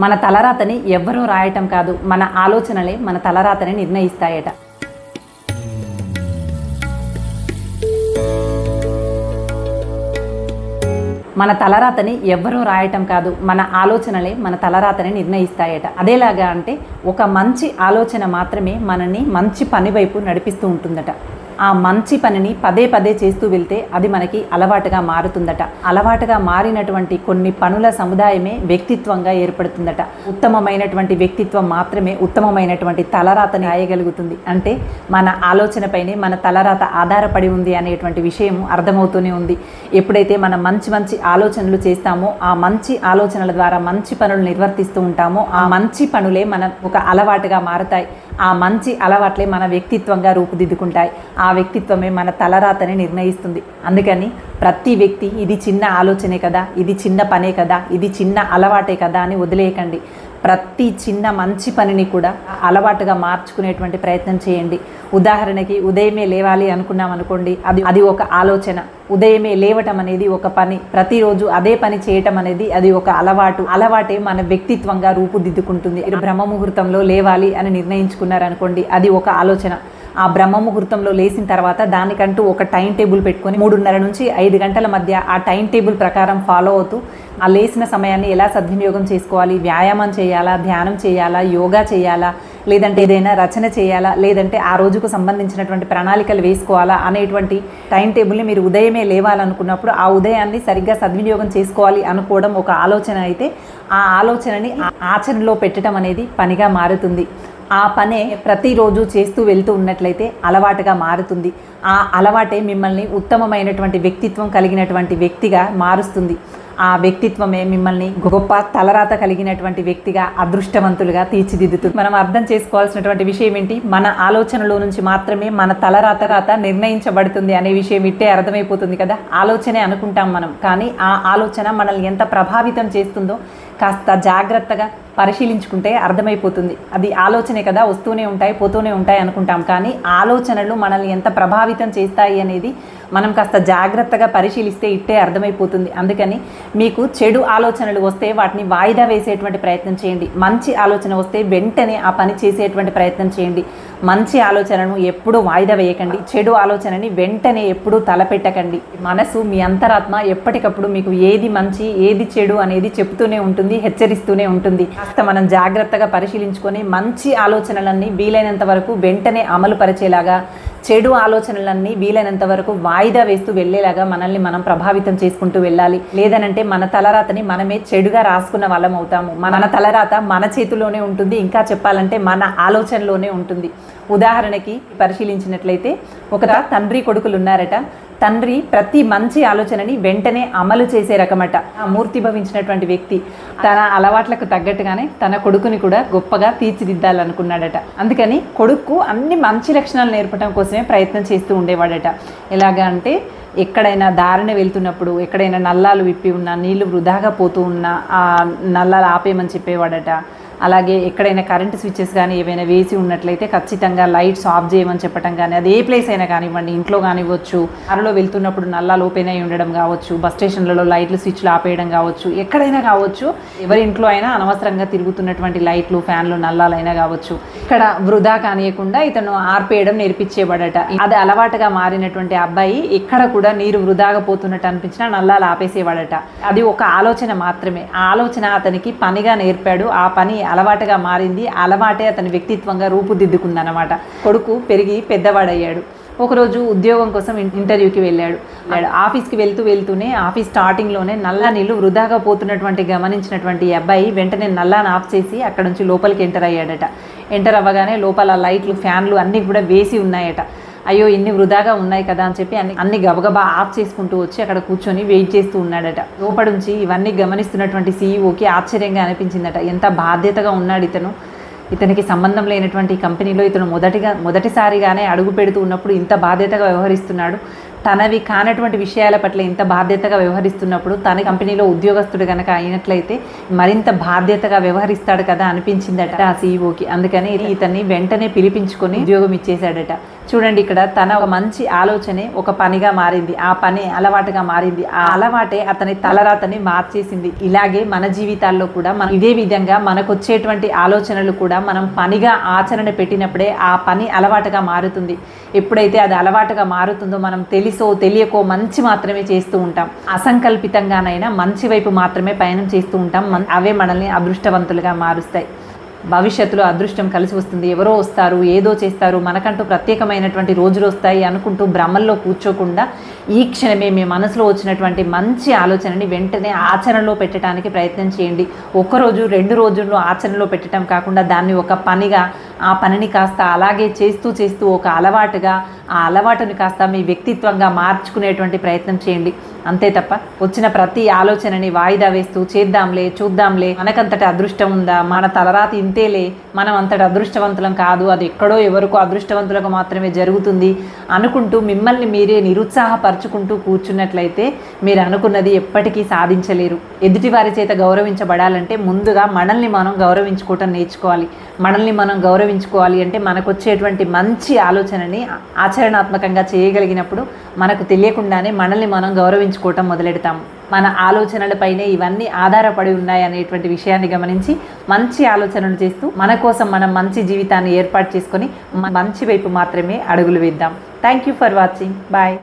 మన తలరాతని ఎవ్వరూ రాయటం కాదు, మన ఆలోచనలే మన తలరాతని నిర్ణయిస్తాయట. మన తలరాతని ఎవ్వరూ రాయటం కాదు, మన ఆలోచనలే మన తలరాతని నిర్ణయిస్తాయట. అదేలాగా అంటే ఒక మంచి ఆలోచన మాత్రమే మనని మంచి పని వైపు నడిపిస్తూ ఉంటుందట. ఆ మంచి పనిని పదే పదే చేస్తూ వెళ్తే అది మనకి అలవాటుగా మారుతుందట. అలవాటుగా మారినటువంటి కొన్ని పనుల సముదాయమే వ్యక్తిత్వంగా ఏర్పడుతుందట. ఉత్తమమైనటువంటి వ్యక్తిత్వం మాత్రమే ఉత్తమమైనటువంటి తలరాతని రాయగలుగుతుంది. అంటే మన ఆలోచనపైనే మన తలరాత ఆధారపడి ఉంది అనేటువంటి విషయం అర్థమవుతూనే ఉంది. ఎప్పుడైతే మనం మంచి మంచి ఆలోచనలు చేస్తామో, ఆ మంచి ఆలోచనల ద్వారా మంచి పనులు నిర్వర్తిస్తూ ఉంటామో, ఆ మంచి పనులే మన ఒక అలవాటుగా మారుతాయి. ఆ మంచి అలవాట్లే మన వ్యక్తిత్వంగా రూపుదిద్దుకుంటాయి. ఆ వ్యక్తిత్వమే మన తలరాతని నిర్ణయిస్తుంది. అందుకని ప్రతి వ్యక్తి ఇది చిన్న ఆలోచనే కదా, ఇది చిన్న పనే కదా, ఇది చిన్న అలవాటే కదా అని వదిలేయకండి. ప్రతి చిన్న మంచి పనిని కూడా అలవాటుగా మార్చుకునేటువంటి ప్రయత్నం చేయండి. ఉదాహరణకి ఉదయమే లేవాలి అనుకున్నాం అనుకోండి, అది ఒక ఆలోచన. ఉదయమే లేవటం అనేది ఒక పని. ప్రతిరోజు అదే పని చేయటం అనేది అది ఒక అలవాటు. అలవాటే మన వ్యక్తిత్వంగా రూపుదిద్దుకుంటుంది. బ్రహ్మ ముహూర్తంలో లేవాలి అని నిర్ణయించుకున్నారనుకోండి, అది ఒక ఆలోచన. ఆ బ్రహ్మ ముహూర్తంలో లేచిన తర్వాత దానికంటూ ఒక టైం టేబుల్ పెట్టుకొని 3:30 నుంచి 5 గంటల మధ్య ఆ టైం టేబుల్ ప్రకారం ఫాలో అవుతూ ఆ లేచిన సమయాన్ని ఎలా సద్వినియోగం చేసుకోవాలి, వ్యాయామం చేయాలా, ధ్యానం చేయాలా, యోగా చేయాలా, లేదంటే ఏదైనా రచన చేయాలా, లేదంటే ఆ రోజుకు సంబంధించినటువంటి ప్రణాళికలు వేసుకోవాలా అనేటువంటి టైం టేబుల్ని మీరు ఉదయమే లేవాలనుకున్నప్పుడు ఆ ఉదయాన్ని సరిగ్గా సద్వినియోగం చేసుకోవాలి అనుకోవడం ఒక ఆలోచన అయితే, ఆ ఆలోచనని ఆచరణలో పెట్టడం అనేది పనిగా మారుతుంది. ఆ పనే ప్రతిరోజు చేస్తూ వెళ్తూ ఉన్నట్లయితే అలవాటుగా మారుతుంది. ఆ అలవాటే మిమ్మల్ని ఉత్తమమైనటువంటి వ్యక్తిత్వం కలిగినటువంటి వ్యక్తిగా మారుస్తుంది. ఆ వ్యక్తిత్వమే మిమ్మల్ని గొప్ప తలరాత కలిగినటువంటి వ్యక్తిగా, అదృష్టవంతులుగా తీర్చిదిద్దుతుంది. మనం అర్థం చేసుకోవాల్సినటువంటి విషయం ఏంటి? మన ఆలోచనలో నుంచి మాత్రమే మన తలరాత నిర్ణయించబడుతుంది అనే విషయం ఇట్టే అర్థమైపోతుంది కదా. ఆలోచనే అనుకుంటాం మనం, కానీ ఆ ఆలోచన మనల్ని ఎంత ప్రభావితం చేస్తుందో కాస్త జాగ్రత్తగా పరిశీలించుకుంటే అర్థమైపోతుంది. అది ఆలోచనే కదా, వస్తూనే ఉంటాయి పోతూనే ఉంటాయి అనుకుంటాం, కానీ ఆలోచనలు మనల్ని ఎంత ప్రభావితం చేస్తాయి అనేది మనం కాస్త జాగ్రత్తగా పరిశీలిస్తే ఇట్టే అర్థమైపోతుంది. అందుకని మీకు చెడు ఆలోచనలు వస్తే వాటిని వాయిదా వేసేటువంటి ప్రయత్నం చేయండి. మంచి ఆలోచన వస్తే వెంటనే ఆ పని చేసేటువంటి ప్రయత్నం చేయండి. మంచి ఆలోచనను ఎప్పుడూ వాయిదా వేయకండి, చెడు ఆలోచనని వెంటనే ఎప్పుడూ తలపెట్టకండి. మనసు, మీ అంతరాత్మ ఎప్పటికప్పుడు మీకు ఏది మంచి ఏది చెడు అనేది చెప్తూనే ఉంటుంది, హెచ్చరిస్తూనే ఉంటుంది. కాస్త మనం జాగ్రత్తగా పరిశీలించుకొని మంచి ఆలోచనలన్నీ వీలైనంత వరకు వెంటనే అమలు పరిచేలాగా, చెడు ఆలోచనలన్నీ వీలైనంత వరకు వాయిదా వేస్తూ వెళ్ళేలాగా మనల్ని మనం ప్రభావితం చేసుకుంటూ వెళ్ళాలి. లేదనంటే మన తలరాతని మనమే చెడుగా రాసుకున్న వాళ్ళం అవుతాము. మన తలరాత మన చేతిలోనే ఉంటుంది, ఇంకా చెప్పాలంటే మన ఆలోచనలోనే ఉంటుంది. ఉదాహరణకి పరిశీలించినట్లయితే ఒక తండ్రి కొడుకులు ఉన్నారట. తండ్రి ప్రతి మంచి ఆలోచనని వెంటనే అమలు చేసే రకమట. ఆ మూర్తి భవించినటువంటి వ్యక్తి తన అలవాట్లకు తగ్గట్టుగానే తన కొడుకుని కూడా గొప్పగా తీర్చిదిద్దాలనుకున్నాడట. అందుకని కొడుకు అన్ని మంచి లక్షణాలు నేర్పడం కోసమే ప్రయత్నం చేస్తూ ఉండేవాడట. ఎలాగా అంటే ఎక్కడైనా దారిన వెళ్తున్నప్పుడు, ఎక్కడైనా నల్లాలు విప్పి ఉన్నా, నీళ్లు వృధాగా పోతూ ఉన్నా ఆ నల్లాలు ఆపేయమని చెప్పేవాడట. అలాగే ఎక్కడైనా కరెంటు స్విచ్చెస్ కానీ ఏవైనా వేసి ఉన్నట్లయితే ఖచ్చితంగా లైట్స్ ఆఫ్ చేయమని చెప్పడం కానీ, అది ఏ ప్లేస్ అయినా కానివ్వండి, ఇంట్లో కానివ్వచ్చు, కారులో వెళ్తున్నప్పుడు నల్లాలు ఓపెన్ అయి ఉండడం కావచ్చు, బస్ స్టేషన్లలో లైట్లు స్విచ్లు ఆపేయడం కావచ్చు, ఎక్కడైనా కావచ్చు, ఎవరి ఇంట్లో అయినా అనవసరంగా తిరుగుతున్నటువంటి లైట్లు, ఫ్యాన్లు, నల్లాలైనా కావచ్చు, ఇక్కడ వృధా కానియకుండా ఇతను ఆర్పేయడం నేర్పించేవాడట. అది అలవాటుగా మారినటువంటి అబ్బాయి ఎక్కడ కూడా నీరు వృధాగా పోతున్నట్టు అనిపించినా నల్లాలు ఆపేసేవాడట. అది ఒక ఆలోచన మాత్రమే. ఆ ఆలోచన అతనికి పనిగా నేర్పాడు. ఆ పని అలవాటుగా మారింది. అలవాటే అతని వ్యక్తిత్వంగా రూపుదిద్దుకుందన్నమాట. కొడుకు పెరిగి పెద్దవాడయ్యాడు. ఒకరోజు ఉద్యోగం కోసం ఇంటర్వ్యూకి వెళ్ళాడు. ఆఫీస్కి వెళ్తూనే ఆఫీస్ స్టార్టింగ్లోనే నల్ల నీళ్ళు వృధాగా పోతున్నటువంటి గమనించినటువంటి అబ్బాయి వెంటనే నల్లాను ఆఫ్ చేసి అక్కడ నుంచి లోపలికి ఎంటర్ అయ్యాడట. ఎంటర్ అవ్వగానే లోపల లైట్లు, ఫ్యాన్లు అన్నీ కూడా వేసి ఉన్నాయట. అయ్యో ఇన్ని వృధాగా ఉన్నాయి కదా అని చెప్పి అన్ని గబగబా ఆఫ్ చేసుకుంటూ వచ్చి అక్కడ కూర్చొని వెయిట్ చేస్తూ ఉన్నాడట. లోపడి నుంచి ఇవన్నీ గమనిస్తున్నటువంటి సీఈఓకి ఆశ్చర్యంగా అనిపించిందట. ఎంత బాధ్యతగా ఉన్నాడు ఇతను. ఇతనికి సంబంధం లేనటువంటి కంపెనీలో ఇతను మొదటిసారిగానే అడుగు పెడుతూ ఉన్నప్పుడు ఇంత బాధ్యతగా వ్యవహరిస్తున్నాడు. తనవి కానటువంటి విషయాల పట్ల ఇంత బాధ్యతగా వ్యవహరిస్తున్నప్పుడు తన కంపెనీలో ఉద్యోగస్తుడు కనుక అయినట్లయితే మరింత బాధ్యతగా వ్యవహరిస్తాడు కదా అనిపించిందట ఆ సీఈఓకి. అందుకని ఇతన్ని వెంటనే పిలిపించుకొని ఉద్యోగం ఇచ్చేశాడట. చూడండి, ఇక్కడ తన ఒక మంచి ఆలోచనే ఒక పనిగా మారింది, ఆ పని అలవాటుగా మారింది, ఆ అలవాటే అతని తలరాతని మార్చేసింది. ఇలాగే మన జీవితాల్లో కూడా మనం ఇదే విధంగా మనకు వచ్చేటువంటి ఆలోచనలు కూడా మనం పనిగా ఆచరణ పెట్టినప్పుడే ఆ పని అలవాటుగా మారుతుంది. ఎప్పుడైతే అది అలవాటుగా మారుతుందో మనం తెలుసో తెలియకో మంచి మాత్రమే చేస్తూ ఉంటాం, అసంకల్పితంగానైనా మంచి వైపు మాత్రమే పయనం చేస్తూ ఉంటాం. అవే మనల్ని అదృష్టవంతులుగా మారుస్తాయి. భవిష్యత్తులో అదృష్టం కలిసి వస్తుంది, ఎవరో వస్తారు, ఏదో చేస్తారు, మనకంటూ ప్రత్యేకమైనటువంటి రోజులు వస్తాయి అనుకుంటూ భ్రమల్లో కూర్చోకుండా ఈ క్షణమే మీ మనసులో వచ్చినటువంటి మంచి ఆలోచనని వెంటనే ఆచరణలో పెట్టడానికి ప్రయత్నం చేయండి. ఒకరోజు 2 రోజుల్లో ఆచరణలో పెట్టడం కాకుండా దాన్ని ఒక పనిగా, ఆ పనిని కాస్త అలాగే చేస్తూ చేస్తూ ఒక అలవాటుగా, ఆ అలవాటుని కాస్త మీ వ్యక్తిత్వంగా మార్చుకునేటువంటి ప్రయత్నం చేయండి. అంతే తప్ప వచ్చిన ప్రతి ఆలోచనని వాయిదా వేస్తూ చేద్దాంలే చూద్దాంలే, మనకంతటి అదృష్టం ఉందా, మన తలరాతి ఇంతేలే, మనం అంతటి అదృష్టవంతులం కాదు, అది ఎక్కడో ఎవరికో అదృష్టవంతులకు మాత్రమే జరుగుతుంది అనుకుంటూ మిమ్మల్ని మీరే నిరుత్సాహపరచుకుంటూ కూర్చున్నట్లయితే మీరు అనుకున్నది ఎప్పటికీ సాధించలేరు. ఎదుటివారి చేత గౌరవించబడాలంటే ముందుగా మనల్ని మనం గౌరవించుకోవటం నేర్చుకోవాలి. మనల్ని మనం గౌరవించుకోవాలి అంటే మనకు వచ్చేటువంటి మంచి ఆలోచనని ఆచరణాత్మకంగా చేయగలిగినప్పుడు మనకు తెలియకుండానే మనల్ని మనం గౌరవించుకోవటం మొదలెడతాము. మన ఆలోచనలపైనే ఇవన్నీ ఆధారపడి ఉన్నాయి అనేటువంటి విషయాన్ని గమనించి మంచి ఆలోచనలు చేస్తూ మన కోసం మనం మంచి జీవితాన్ని ఏర్పాటు చేసుకొని మంచి వైపు మాత్రమే అడుగులు వేద్దాం. Thank you for watching. Bye.